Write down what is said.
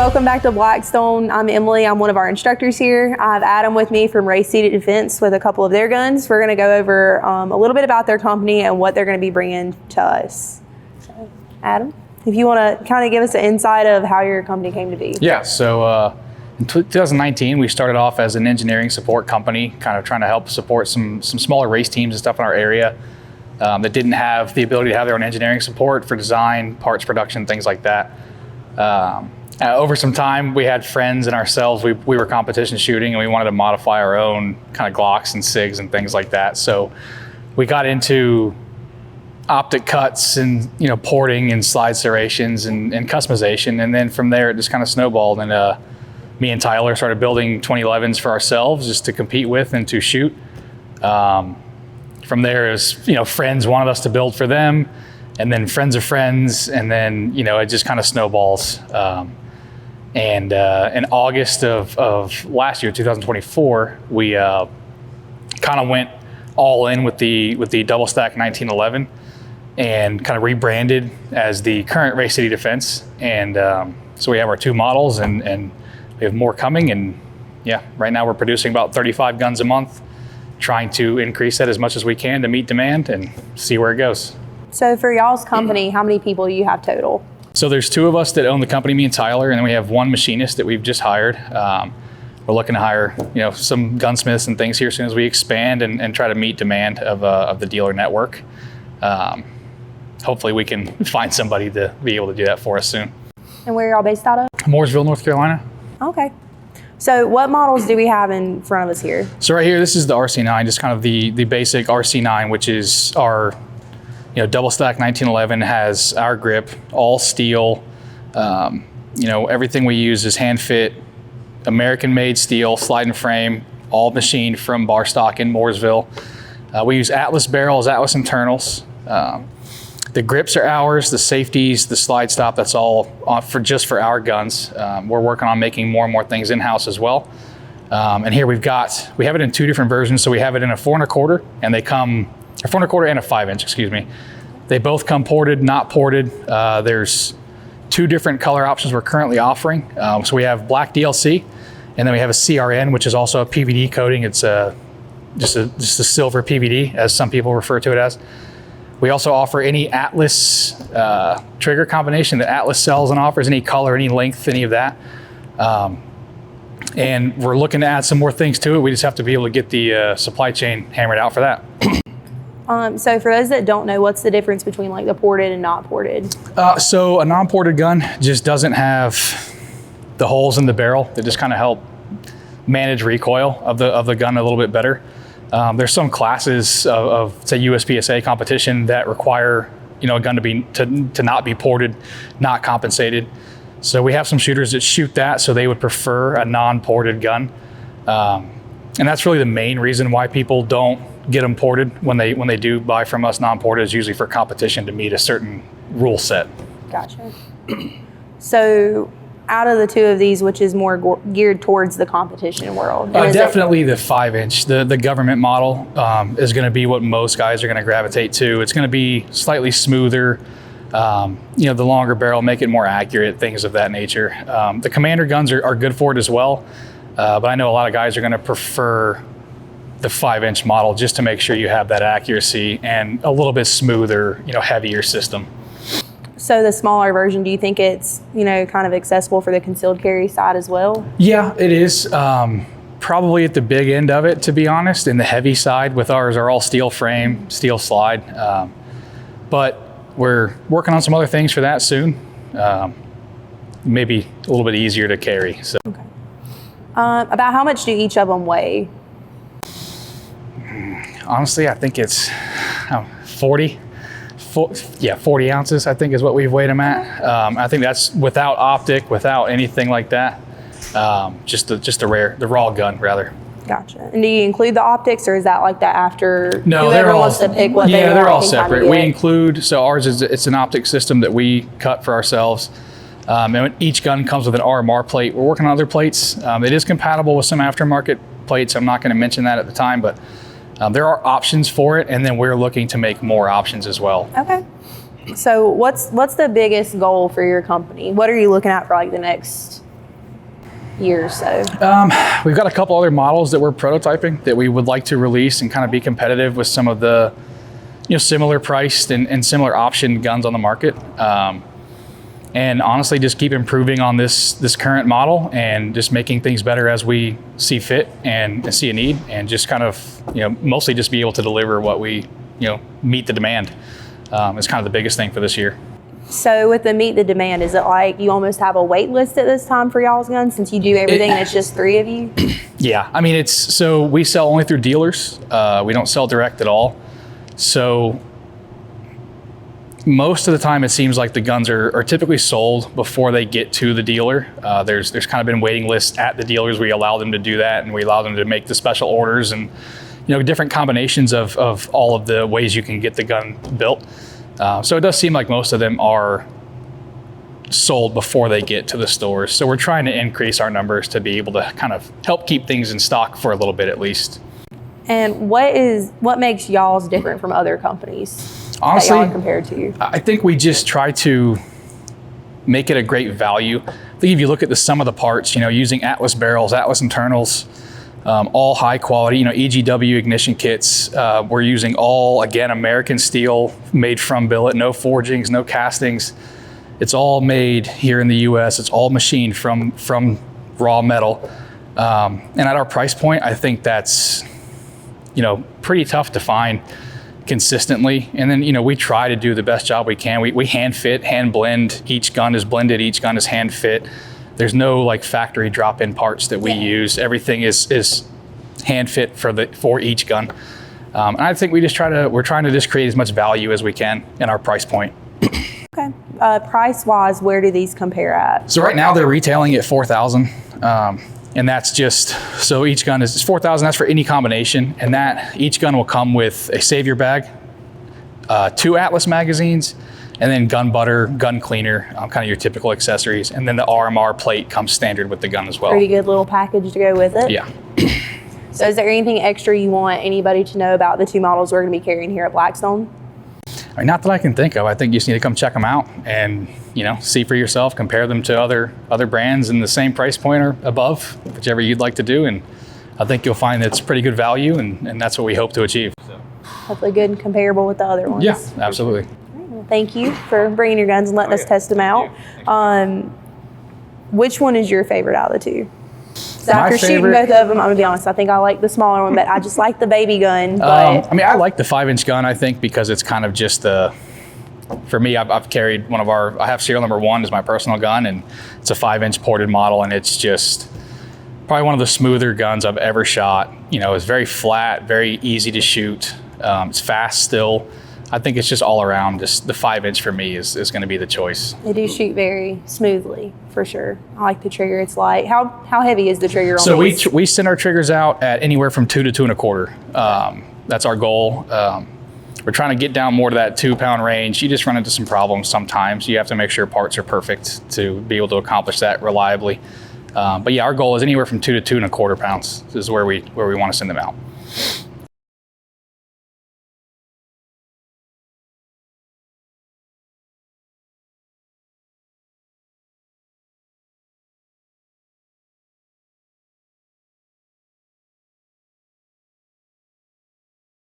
welcome back to Blackstone. I'm Emily. I'm one of our instructors here. I have Adam with me from Race City Defense with a couple of their guns. We're going to go over a little bit about their company and what they're going to be bringing to us. So, Adam, if you want to kind of give us an insight of how your company came to be. Yeah, so in 2019, we started off as an engineering support company, kind of trying to help support some smaller race teams and stuff in our area that didn't have the ability to have their own engineering support for design, parts production, things like that. Over some time, we had friends and ourselves, we were competition shooting and we wanted to modify our own kind of Glocks and SIGs and things like that. So we got into optic cuts and porting and slide serrations and customization. And then from there, it just kind of snowballed. And me and Tyler started building 2011s for ourselves just to compete with and to shoot. From there, it was, friends wanted us to build for them, and then friends of friends, and then, it just kind of snowballs. And in August of last year, 2024, we kind of went all in with the double stack 1911 and kind of rebranded as the current Race City Defense. And so we have our two models and we have more coming. And yeah, right now we're producing about 35 guns a month, trying to increase that as much as we can to meet demand and see where it goes. So for y'all's company, how many people do you have total? So there's two of us that own the company, me and Tyler, and then we have one machinist that we've just hired. We're looking to hire, some gunsmiths and things here as soon as we expand and try to meet demand of the dealer network. Hopefully we can find somebody to be able to do that for us soon. And where are y'all based out of? Mooresville, North Carolina. Okay. So what models do we have in front of us here? So right here, this is the RC9, just kind of the basic RC9, which is our double stack 1911, has our grip, all steel. Everything we use is hand fit, American made steel, sliding frame, all machined from bar stock in Mooresville. We use Atlas barrels, Atlas internals. The grips are ours, the safeties, the slide stop, that's all just for our guns. We're working on making more and more things in-house as well. And here we have it in two different versions. So we have it in a 4 1/4, and they come, a 4 1/4 and a 5-inch, excuse me. They both come ported, not ported. There's two different color options we're currently offering. So we have black DLC, and then we have a CRN, which is also a PVD coating. It's just a silver PVD, as some people refer to it as. We also offer any Atlas trigger combination that Atlas sells and offers, any color, any length, any of that. And we're looking to add some more things to it. We just have to be able to get the supply chain hammered out for that. So for those that don't know, what's the difference between like the ported and not ported? So a non-ported gun just doesn't have the holes in the barrel that just kind of help manage recoil of the gun a little bit better. There's some classes of say USPSA competition that require a gun to not be ported, not compensated. So we have some shooters that shoot that, so they would prefer a non-ported gun. And that's really the main reason why people don't get them ported when they do buy from us non-ported, is usually for competition to meet a certain rule set. Gotcha. So out of the two of these, which is more geared towards the competition world? Definitely the 5-inch. The government model is going to be what most guys are going to gravitate to. It's going to be slightly smoother. The longer barrel, make it more accurate, things of that nature. The commander guns are good for it as well. But I know a lot of guys are going to prefer the 5-inch model just to make sure you have that accuracy and a little bit smoother, heavier system. So the smaller version, do you think it's, kind of accessible for the concealed carry side as well? Yeah, it is. Probably at the big end of it, to be honest. In the heavy side, with ours are all steel frame, steel slide. But we're working on some other things for that soon. Maybe a little bit easier to carry. So. Okay. About how much do each of them weigh? Honestly, I think it's 40 ounces, I think is what we've weighed them at. I think that's without optic, without anything like that. Just the raw gun, rather. Gotcha. And do you include the optics, or is that like that after no, whoever wants to pick what they want? Yeah, they're all separate. We include, so ours it's an optic system that we cut for ourselves. And each gun comes with an RMR plate. We're working on other plates. It is compatible with some aftermarket plates. I'm not going to mention that at the time, but there are options for it, and then we're looking to make more options as well. Okay. So what's the biggest goal for your company? What are you looking at for like the next year or so? We've got a couple other models that we're prototyping that we would like to release and kind of be competitive with some of the, similar priced and similar option guns on the market. And honestly, just keep improving on this current model and just making things better as we see fit and see a need, and just kind of, mostly just be able to deliver what we, meet the demand. Is kind of the biggest thing for this year. So with the meet the demand, is it like you almost have a wait list at this time for y'all's guns since you do everything and it's just 3 of you? Yeah, I mean, so we sell only through dealers. We don't sell direct at all. So most of the time it seems like the guns are typically sold before they get to the dealer. There's kind of been waiting lists at the dealers. We allow them to do that, and we allow them to make the special orders and different combinations of all of the ways you can get the gun built. So it does seem like most of them are sold before they get to the stores. So we're trying to increase our numbers to be able to kind of help keep things in stock for a little bit at least. And what makes y'all's different from other companies? Honestly, that y'all are compared to? I think we just try to make it a great value. I think if you look at the sum of the parts, using Atlas barrels, Atlas internals, all high quality, EGW ignition kits. We're using all, again, American steel, made from billet, no forgings, no castings. It's all made here in the US. It's all machined from raw metal. And at our price point, I think that's, pretty tough to find consistently. And then, we try to do the best job we can. We hand fit, hand blend. Each gun is blended, each gun is hand fit. There's no like factory drop-in parts that we use. Everything is hand fit for each gun. And I think we're trying to just create as much value as we can in our price point. Okay. Price-wise, where do these compare at? So right now they're retailing at $4,000. And that's just, so each gun is $4,000, that's for any combination. And that each gun will come with a savior bag, 2 Atlas magazines, and then gun butter, gun cleaner, kind of your typical accessories. And then the RMR plate comes standard with the gun as well. Pretty good little package to go with it. Yeah. So is there anything extra you want anybody to know about the 2 models we're going to be carrying here at Blackstone? I mean, not that I can think of. I think you just need to come check them out and, see for yourself, compare them to other brands in the same price point or above, whichever you'd like to do. And I think you'll find that it's pretty good value, and that's what we hope to achieve. So. Hopefully good and comparable with the other ones. Yeah, absolutely. Thank you for bringing your guns and letting us test them out. Which one is your favorite out of the 2? So after shooting both of them, I'm gonna be honest, I think I like the smaller one, but I just like the baby gun. But I like the 5-inch gun, I think, because it's kind of just for me, I've carried I have serial number 1 as my personal gun, and it's a 5-inch ported model, and it's just probably one of the smoother guns I've ever shot. It's very flat, very easy to shoot. It's fast still. I think it's just all around, just the 5-inch for me is going to be the choice. They do shoot very smoothly, for sure. I like the trigger, it's light. How heavy is the trigger on these? So we send our triggers out at anywhere from 2 to 2 1/4. That's our goal. We're trying to get down more to that 2-pound range. You just run into some problems sometimes. You have to make sure parts are perfect to be able to accomplish that reliably. But yeah, our goal is anywhere from 2 to 2 1/4 pounds. This is where we want to send them out.